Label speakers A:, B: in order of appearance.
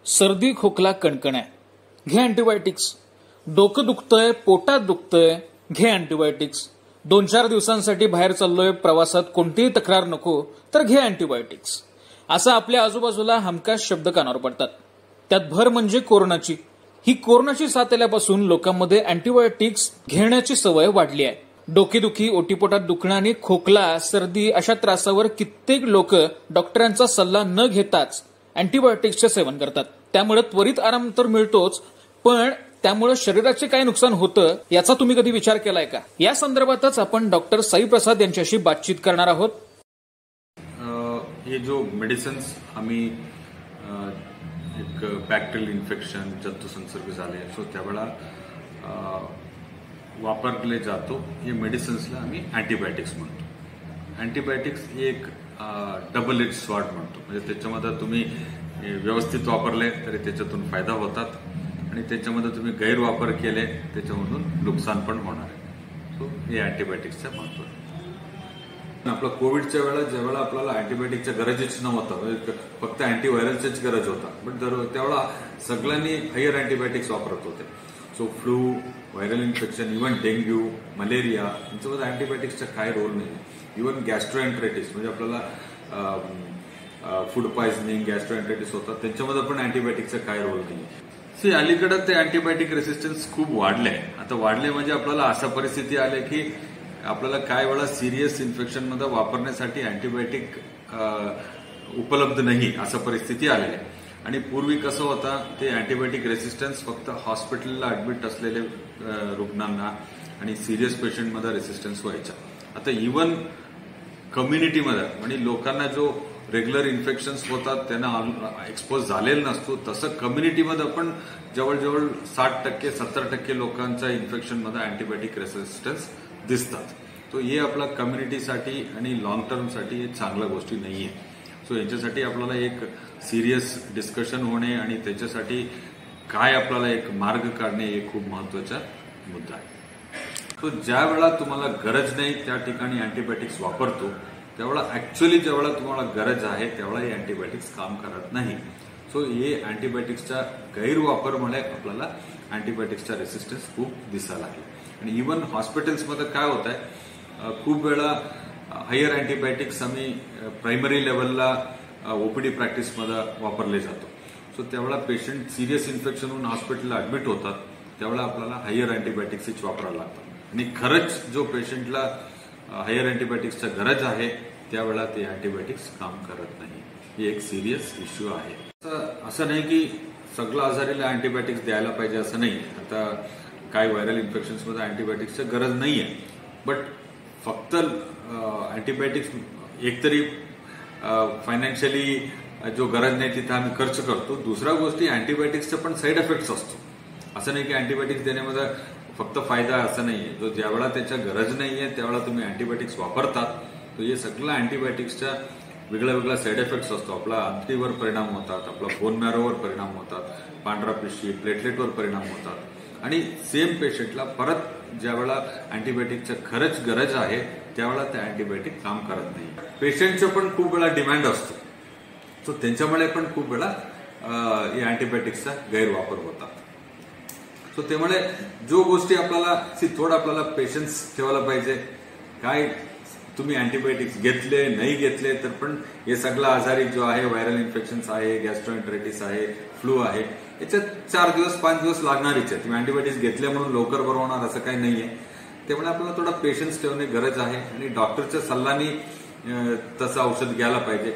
A: सर्दी खोकला कणकण्या घे अँटीबायोटिक्स, डोकं दुखतंय पोटात दुखतंय घे अँटीबायोटिक्स, 2-4 दिवसांसाठी बाहेर चाललोय प्रवासात कोणतीही तक्रार नको तर घे अँटीबायोटिक्स, असं आपल्या आजूबाजूला हमखास शब्द कानावर पडतात. त्यात भर म्हणजे कोरोनाची. ही कोरोनाची साथ आल्यापासून लोकांमध्ये अँटीबायोटिक्स घेण्याची सवय वाढली आहे. डोकेदुखी, ओटीपोटात दुखणं आणि खोकला, सर्दी अशा त्रासावर कित्येक लोक डॉक्टरांचा सल्ला न घेताच अँटीबायोटिक्सचे सेवन करतात. त्यामुळे त्वरित आराम तर मिळतोच, पण त्यामुळे शरीराचे काय नुकसान होतं याचा तुम्ही कधी विचार केलाय का? या संदर्भातच आपण डॉक्टर साई प्रसाद यांच्याशी बातचीत करणार आहोत.
B: हे जो मेडिसिन्स आम्ही एक बॅक्टेरियल इन्फेक्शन, जंतू संसर्ग झाले सो त्यावेळेला वापरले जातो. हे मेडिसिन्सला आम्ही अँटीबायोटिक्स म्हणतो. अँटीबायोटिक्स ही एक डबल एज स्वॉर्ड म्हणतो. म्हणजे त्याच्यामध्ये तुम्ही व्यवस्थित वापरले तरी त्याच्यातून फायदा होतात आणि त्याच्यामध्ये तुम्ही गैरवापर केले त्याच्यामधून नुकसान पण होणार आहे. सो हे अँटीबायोटिक्सचं महत्व आहे. आपलं कोविडच्या वेळेला ज्यावेळेला आपल्याला अँटीबायोटिकच्या गरजच नव्हतं, म्हणजे फक्त अँटीव्हायरलचीच गरज होता, पण त्यावेळेला सगळ्यांनी हायर अँटीबायोटिक्स वापरत होते. So flu, viral infection, even dengue, malaria यांच्यामध्ये अँटीबायोटिक्सचा काय रोल नाही. इव्हन गॅस्ट्रोएंट्रायटिस म्हणजे आपल्याला फूड पॉइझनिंग, गॅस्ट्रोएंट्रायटिस होतात त्यांच्यामध्ये पण अँटीबायोटिकचा काय रोल नाही. अलीकडे ते अँटीबायोटिक रेसिस्टन्स खूप वाढले. आता वाढले म्हणजे आपल्याला अशा परिस्थिती आली की आपल्याला काय वेळा सिरियस इन्फेक्शन मध्ये वापरण्यासाठी अँटीबायोटिक उपलब्ध नाही असं परिस्थिती आली आहे. आणि पूर्वी कसं होता, ते अँटीबायोटिक रेसिस्टन्स फक्त हॉस्पिटलला ऍडमिट असलेले रुग्णांना आणि सिरियस पेशंटमध्ये रेसिस्टन्स व्हायचा. आता इव्हन कम्युनिटीमध्ये म्हणजे लोकांना जो रेग्युलर इन्फेक्शन्स होतात त्यांना एक्सपोज झालेला नसतो, तसं कम्युनिटीमध्ये पण जवळजवळ 60%-70% लोकांच्या इन्फेक्शनमध्ये अँटीबायोटिक रेसिस्टन्स दिसतात. तो हे आपला कम्युनिटीसाठी आणि लॉंग टर्मसाठी हे चांगल्या गोष्टी नाहीये. सो याच्यासाठी आपल्याला एक सिरियस डिस्कशन होणे आणि त्याच्यासाठी काय आपल्याला एक मार्ग काढणे हे खूप महत्वाचा मुद्दा आहे. सो ज्या वेळा तुम्हाला गरज नाही त्या ठिकाणी अँटीबायोटिक्स वापरतो, त्यावेळेला ऍक्च्युअली ज्यावेळेला तुम्हाला गरज आहे त्यावेळेला हे अँटीबायोटिक्स काम करत नाही. सो हे अँटीबायोटिक्सचा गैरवापरमुळे आपल्याला अँटीबायोटिक्सचा रेसिस्टन्स खूप दिसायला लागला. आणि इव्हन हॉस्पिटल्समध्ये काय होत आहे, खूप वेळा हायर अँटीबायोटिक्स आम्ही प्रायमरी लेवलला ओपीडी प्रॅक्टिसमध्ये वापरले जातो. सो त्यावेळेला पेशंट सिरियस इन्फेक्शन होऊन हॉस्पिटलला ऍडमिट होतात, त्यावेळेला आपल्याला हायर अँटीबायोटिक्सच वापरायला लागतात. आणि खरंच जो पेशंटला हायर अँटीबायोटिक्सची गरज आहे त्यावेळेला ते अँटीबायोटिक्स काम करत नाही. ही एक सिरियस इश्यू आहे. असं नाही की सगळं आजारीला अँटीबायोटिक्स द्यायला पाहिजे असं नाही. आता काही व्हायरल इन्फेक्शन्समध्ये अँटीबायोटिक्सची गरज नाहीये, बट फक्त अँटीबायोटिक्स एकतरी फायनान्शियली जो गरज नाही तिथे आम्ही खर्च करतो. दुसऱ्या गोष्टी अँटीबायोटिक्सचे पण साईड इफेक्ट्स असतो. असं नाही की अँटीबायोटिक्स देण्यामध्ये फक्त फायदा असं नाहीये. जो ज्यावेळेला त्याच्या गरज नाहीये त्यावेळेला तुम्ही अँटीबायोटिक्स वापरतात तर हे सगळं अँटीबायोटिक्सच्या वेगळ्या वेगळ्या साईड इफेक्ट्स असतो. आपला अंतरीवर परिणाम होतात, आपला बोन मॅरोवर परिणाम होतात, पांढरा पेशी, प्लेटलेटवर परिणाम होतात. आणि सेम पेशंटला परत ज्यावेळेला अँटीबायोटिकच्या खरंच गरज आहे त्यावेळेला ते अँटीबायोटिक काम करत नाही. पेशंटचं पण खूप वेळा डिमांड असतो, सो त्यांच्यामुळे पण खूप वेळा या अँटीबायोटिक्सचा गैरवापर होतात. सो त्यामुळे जो गोष्टी आपल्याला थोडं आपल्याला पेशन्स ठेवायला पाहिजे. काय तुम्ही अँटीबायोटिक्स घेतले नाही घेतले तर पण हे सगळं आजारी जो आहे, व्हायरल इन्फेक्शन्स आहे, गॅस्ट्रोएंट्रायटिस आहे, फ्लू आहे, याच्यात 4 दिवस 5 दिवस लागणारच आहे. तुम्ही अँटीबायोटिक्स घेतले म्हणून लवकर बरं होणार असं काही नाहीये. त्यामुळे आपल्याला थोडा पेशन्स ठेवणे गरज आहे आणि डॉक्टरच्या सल्ल्याने तसं औषध घ्यायला पाहिजे.